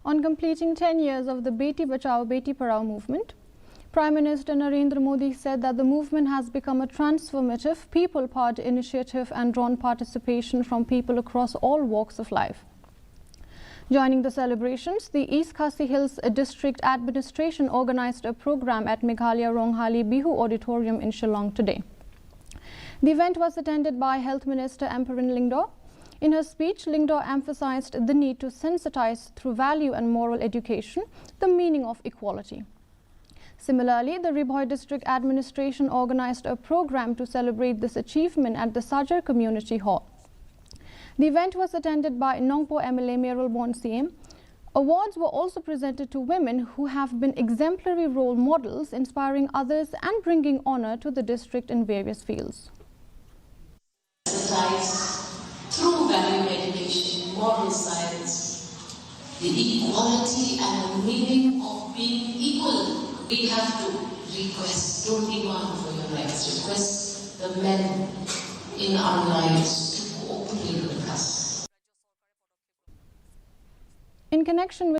On completing 10 years of the Beti Bachao, Beti Padhao movement, Prime Minister Narendra Modi said that the movement has become a transformative, people-powered initiative and drawn participation from people across all walks of life. Joining the celebrations, the East Khasi Hills District Administration organized a program at Meghalaya Ronghali Bihu Auditorium in Shillong today. The event was attended by Health Minister Amperin Lyngdoh. In her speech, Lyngdoh emphasized the need to sensitize through value and moral education the meaning of equality. Similarly, the Ribhoi District Administration organized a program to celebrate this achievement at the Sajar Community Hall. The event was attended by Nongpo MLA Meral Bon CM. Awards were also presented to women who have been exemplary role models, inspiring others and bringing honor to the district in various fields. Through value education, moral science, the equality and the meaning of being equal. We have to request, don't demand for your rights, request the men in our lives to go openly with us. In connection with